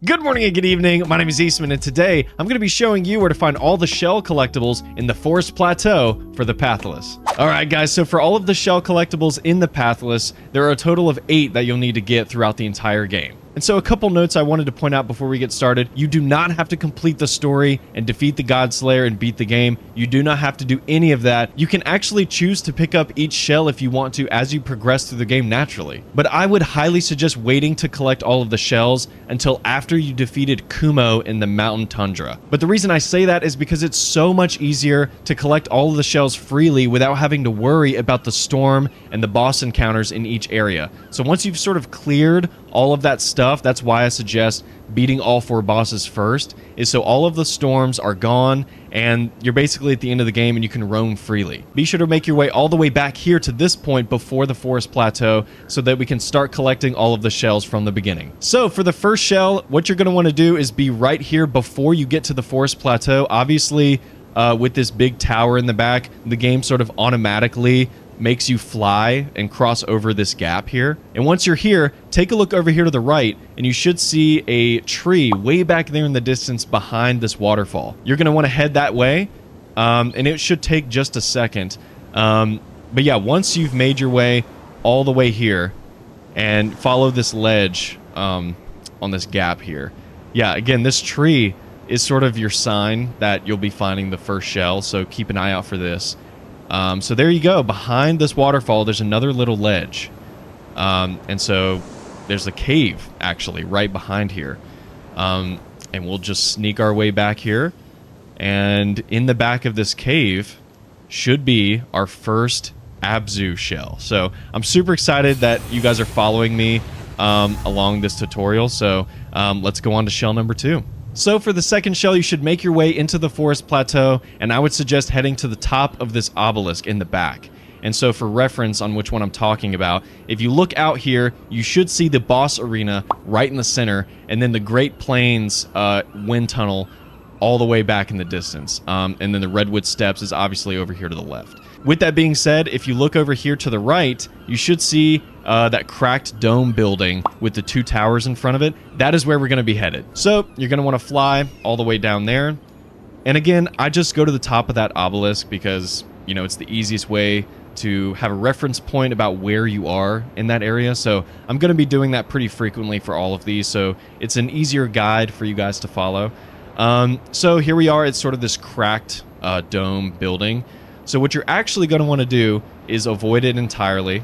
Good morning and good evening, my name is Eastman, and today I'm going to be showing you where to find all the shell collectibles in the Forest Plateau for the Pathless. Alright guys, so for all of the shell collectibles in the Pathless, there are a total of 8 that you'll need to get throughout the entire game. And so a couple notes I wanted to point out before we get started. You do not have to complete the story and defeat the God Slayer and beat the game. You do not have to do any of that. You can actually choose to pick up each shell if you want to as you progress through the game naturally. But I would highly suggest waiting to collect all of the shells until after you defeated Kumo in the mountain tundra. But the reason I say that is because it's so much easier to collect all of the shells freely without having to worry about the storm and the boss encounters in each area. So once you've sort of cleared all of that stuff, that's why I suggest beating all 4 bosses first, is so all of the storms are gone and you're basically at the end of the game and you can roam freely. Be sure to make your way all the way back here to this point before the Forest Plateau so that we can start collecting all of the shells from the beginning. So for the first shell, what you're going to want to do is be right here before you get to the Forest Plateau. Obviously, with this big tower in the back, the game sort of automatically makes you fly and cross over this gap here. And once you're here, take a look over here to the right and you should see a tree way back there in the distance behind this waterfall. You're going to want to head that way, and it should take just a second. But yeah, once you've made your way all the way here and follow this ledge on this gap here. Yeah, again, this tree is sort of your sign that you'll be finding the first shell, so keep an eye out for this. So there you go. Behind this waterfall, there's another little ledge. And so there's a cave, actually, right behind here. And we'll just sneak our way back here. And in the back of this cave should be our first abzu shell. So I'm super excited that you guys are following me along this tutorial. So let's go on to shell number 2. So for the second shell, you should make your way into the Forest Plateau, and I would suggest heading to the top of this obelisk in the back. And so for reference on which one I'm talking about, if you look out here, you should see the boss arena right in the center, and then the Great Plains wind tunnel all the way back in the distance. And then the Redwood Steps is obviously over here to the left. With that being said, if you look over here to the right, you should see that cracked dome building with the 2 towers in front of it. That is where we're going to be headed. So you're going to want to fly all the way down there. And again, I just go to the top of that obelisk because, you know, it's the easiest way to have a reference point about where you are in that area. So I'm going to be doing that pretty frequently for all of these. So it's an easier guide for you guys to follow. So here we are. It's sort of this cracked dome building. So what you're actually going to want to do is avoid it entirely.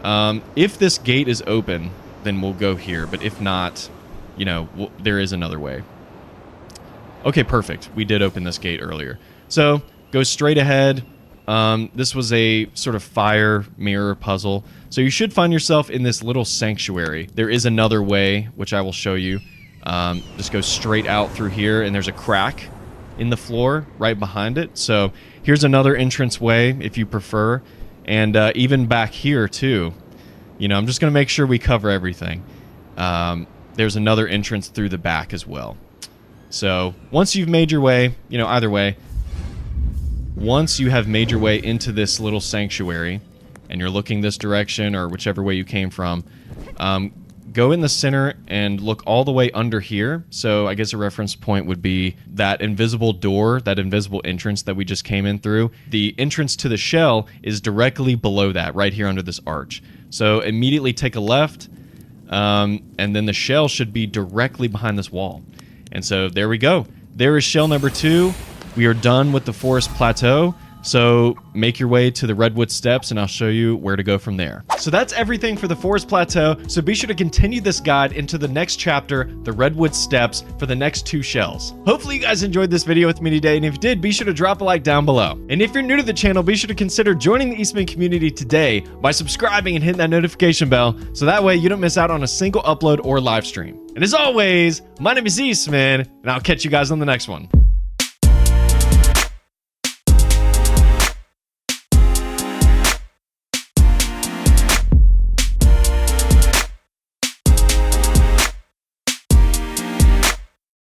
If this gate is open, then we'll go here. But if not, you know, there is another way. Okay, perfect. We did open this gate earlier. So go straight ahead. This was a sort of fire mirror puzzle. So you should find yourself in this little sanctuary. There is another way, which I will show you. Just go straight out through here, and there's a crack in the floor right behind it. So here's another entrance way if you prefer. And even back here too, you know, I'm just going to make sure we cover everything. There's another entrance through the back as well. So once you've made your way, you know, either way, once you have made your way into this little sanctuary and you're looking this direction or whichever way you came from, go in the center and look all the way under here. So I guess a reference point would be that invisible door, that invisible entrance that we just came in through. The entrance to the shell is directly below that, right here under this arch. So immediately take a left, and then the shell should be directly behind this wall. And so there we go. There is shell number 2. We are done with the Forest Plateau. So make your way to the Redwood Steps and I'll show you where to go from there. So that's everything for the Forest Plateau. So be sure to continue this guide into the next chapter, the Redwood Steps, for the next 2 shells. Hopefully you guys enjoyed this video with me today, and if you did, be sure to drop a like down below. And if you're new to the channel, be sure to consider joining the Eastman community today by subscribing and hitting that notification bell so that way you don't miss out on a single upload or live stream. And as always, my name is Eastman, and I'll catch you guys on the next one.